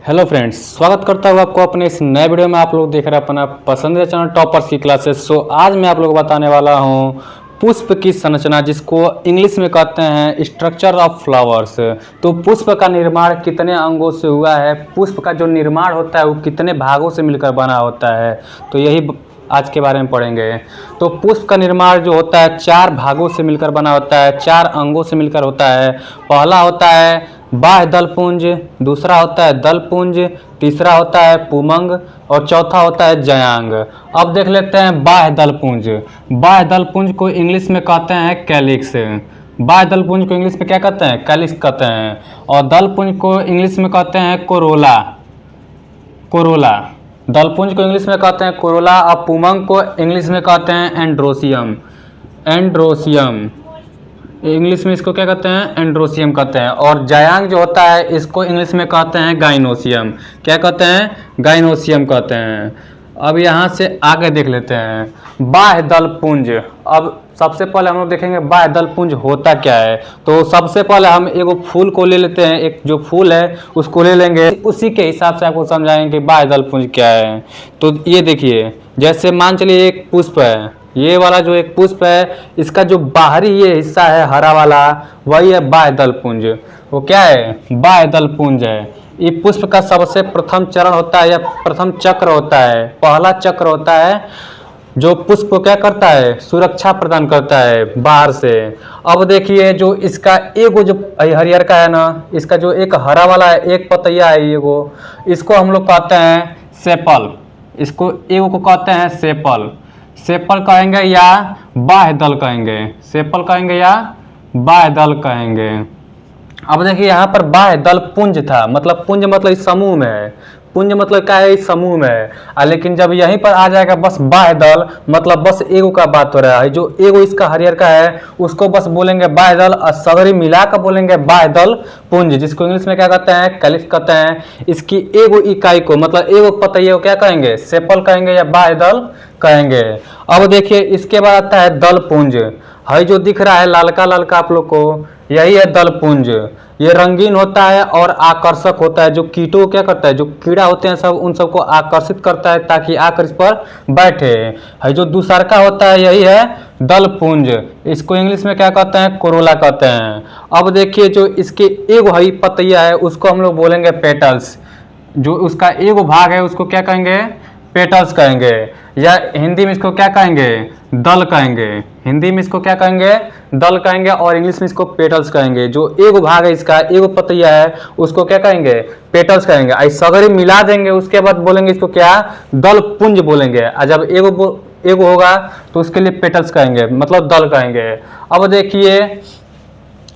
Hello friends, स्वागत करता हूँ आपको अपने इस नए वीडियो में। आप लोग देख रहे हैं अपना पसंदीदा चैनल टॉपर्स की क्लासेस। आज मैं आप लोग को बताने वाला हूँ पुष्प की संरचना, जिसको इंग्लिश में कहते हैं स्ट्रक्चर ऑफ फ्लावर्स। तो पुष्प का निर्माण कितने अंगों से हुआ है, पुष्प का जो निर्माण होता है वो कितने भागों से मिलकर बना होता है, तो यही आज के बारे में पढ़ेंगे। तो पुष्प का निर्माण जो होता है 4 भागों से मिलकर बना होता है, 4 अंगों से मिलकर होता है। पहला होता है बाह्य दलपुंज, दूसरा होता है दलपुंज, तीसरा होता है पुमंग और चौथा होता है जयांग। अब देख लेते हैं बाह्य दलपुंज। बाह्य दलपुंज को इंग्लिश में कहते हैं कैलिक्स। बाह्य दलपुंज को इंग्लिश में क्या कहते हैं? कैलिक्स कहते हैं। और दलपुंज को इंग्लिश में कहते हैं कोरोला। कोरोला दलपुंज को इंग्लिश में कहते हैं कोरोला। और पुमंग को इंग्लिश में कहते हैं एंड्रोसियम। एंड्रोसियम इंग्लिश में इसको क्या कहते हैं? एंड्रोसियम कहते हैं। और जयांग जो होता है इसको इंग्लिश में कहते हैं गाइनोसियम। क्या कहते हैं? गाइनोसियम कहते हैं। अब यहाँ से आगे देख लेते हैं बाह्य दलपुंज। अब सबसे पहले हम लोग देखेंगे बाह्य दलपुंज होता क्या है। तो सबसे पहले हम एगो फूल को ले लेते हैं, एक जो फूल है उसको ले लेंगे, उसी के हिसाब से आपको समझाएंगे कि बाह्य दलपुंज क्या है। तो ये देखिए, जैसे मान चलिए एक पुष्प है, ये वाला जो एक पुष्प है इसका जो बाहरी ये हिस्सा है हरा वाला, वही है बाह्य दलपुंज। वो क्या है? बाह्य दलपुंज है। ये पुष्प का सबसे प्रथम चरण होता है या प्रथम चक्र होता है। पहला चक्र होता है जो पुष्प को क्या करता है? सुरक्षा प्रदान करता है बाहर से। अब देखिए, जो इसका एगो जो हरियर का है ना, इसका जो एक हरा वाला है, एक पतैया है एगो, इसको हम लोग कहते हैं सेपल। इसको एगो को कहते हैं सेपल। सेपल कहेंगे या बाह्य दल कहेंगे। सेपल कहेंगे या बाह्य दल कहेंगे। अब देखिए यहाँ पर बाह्य दल पुंज था, मतलब पुंज मतलब इस समूह में है। पुंज मतलब क्या है? इस समूह में है। लेकिन जब यहीं पर आ जाएगा बस बाह्य दल, मतलब बस एगो का बात हो रहा है। जो एगो इसका हरियर का है उसको बस बोलेंगे बाह्य दल, और सगरी मिलाकर बोलेंगे बाह्य दल पुंज, जिसको इंग्लिश में क्या कहते हैं? कैलिक्स कहते हैं। इसकी एगो इकाई को, मतलब एगो पतैये को क्या कहेंगे? सेपल कहेंगे या बाह्य दल कहेंगे। अब देखिए इसके बाद आता है दलपुंज। है जो दिख रहा है लालका लालका आप लोग को, यही है दलपुंज। ये रंगीन होता है और आकर्षक होता है। जो कीटों को क्या करता है? जो कीड़ा होते हैं सब, उन सबको आकर्षित करता है ताकि आकर इस पर बैठे। है जो दूसरका होता है, यही है दलपुंज। इसको इंग्लिश में क्या कहते हैं? कोरोला कहते हैं। अब देखिए जो इसके एगो हरी पतैया है उसको हम लोग बोलेंगे पेटल्स। जो उसका एगो भाग है उसको क्या कहेंगे? पेटल्स कहेंगे। या हिंदी में इसको क्या कहेंगे? दल कहेंगे। हिंदी में इसको क्या कहेंगे? दल कहेंगे। और इंग्लिश में इसको पेटल्स कहेंगे। जो एगो भाग है इसका, एगो पतैया है, उसको क्या कहेंगे? पेटल्स कहेंगे। आई सगरे मिला देंगे, उसके बाद बोलेंगे इसको क्या? दल पुंज बोलेंगे। और जब एगो होगा तो उसके लिए पेटल्स कहेंगे, मतलब दल कहेंगे। अब देखिए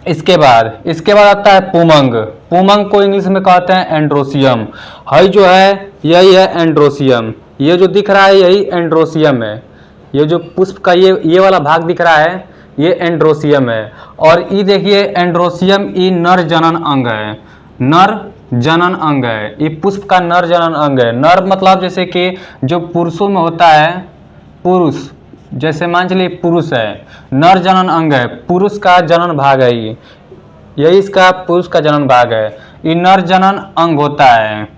इसके बाद आता है पुमंग। पुमंग को इंग्लिश में कहते हैं एंड्रोसियम। है जो है यही है एंड्रोसियम। ये जो दिख रहा है यही एंड्रोसियम है। ये जो पुष्प का ये वाला भाग दिख रहा है ये एंड्रोसियम है। और ये देखिए एंड्रोसियम ये नर जनन अंग है। नर जनन अंग है। ये पुष्प का नर जनन अंग है। नर मतलब जैसे कि जो पुरुषों में होता है, पुरुष, जैसे मान चलिए पुरुष है, नर जनन अंग है, पुरुष का जनन भाग है। यही इसका पुरुष का जनन भाग है। ये नर जनन अंग होता है।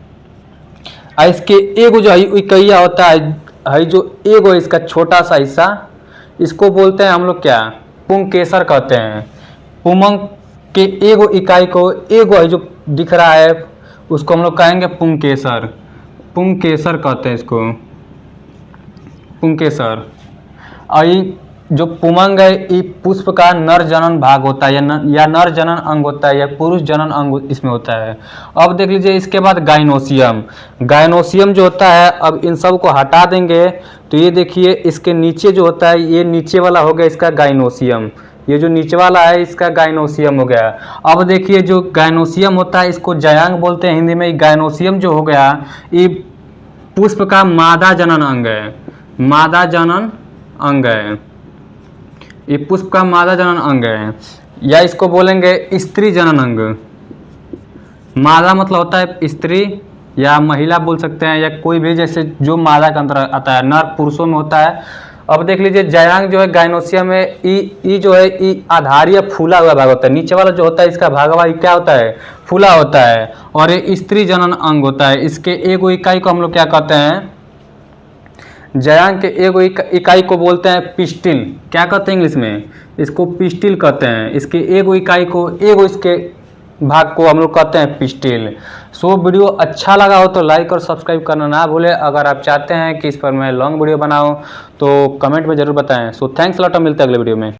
इसके एगो जो इकैया होता है जो एगो इसका छोटा सा हिस्सा, इसको बोलते हैं हम लोग क्या? पुंकेसर कहते हैं। पुमंग के एगो इकाई को, एगो है जो दिख रहा है उसको हम लोग कहेंगे पुंकेसर। पुंकेसर कहते हैं इसको, पुंकेसर। और ये जो पुमंग है ये पुष्प का नर जनन भाग होता है या नर जनन अंग होता है या पुरुष जनन अंग इसमें होता है। अब देख लीजिए इसके बाद गाइनोसियम। गाइनोसियम जो होता है, अब इन सब को हटा देंगे तो ये देखिए इसके नीचे जो होता है, ये नीचे वाला हो गया इसका गाइनोसियम। ये जो नीचे वाला है इसका गाइनोसियम हो गया। अब देखिए जो गाइनोसियम होता है इसको जयांग बोलते हैं हिंदी में। गाइनोसियम जो हो गया ये पुष्प का मादा जनन अंग है। मादा जनन अंग है। ये पुष्प का मादा जनन अंग है, या इसको बोलेंगे स्त्री जनन अंग। मादा मतलब होता है स्त्री या महिला बोल सकते हैं, या कोई भी, जैसे जो मादा के अंदर आता है। नर पुरुषों में होता है अब देख लीजिए जायांग जो है गाइनोसियम में ई जो है ई आधारीय फूला हुआ भाग होता है, नीचे वाला जो होता है इसका भागवा क्या होता है, फूला होता है। और ये स्त्री जनन अंग होता है। इसके एगो इकाई को हम लोग क्या कहते हैं, जायांग के एगो इकाई को बोलते हैं पिस्टिल। क्या कहते हैं इंग्लिश में, इसको पिस्टिल कहते हैं। इसके एगो इकाई को, एगो इसके भाग को हम लोग कहते हैं पिस्टिल। सो वीडियो अच्छा लगा हो तो लाइक और सब्सक्राइब करना ना भूलें। अगर आप चाहते हैं कि इस पर मैं लॉन्ग वीडियो बनाऊं तो कमेंट में ज़रूर बताएं। सो थैंक्स लॉट, मिलते हैं अगले वीडियो में।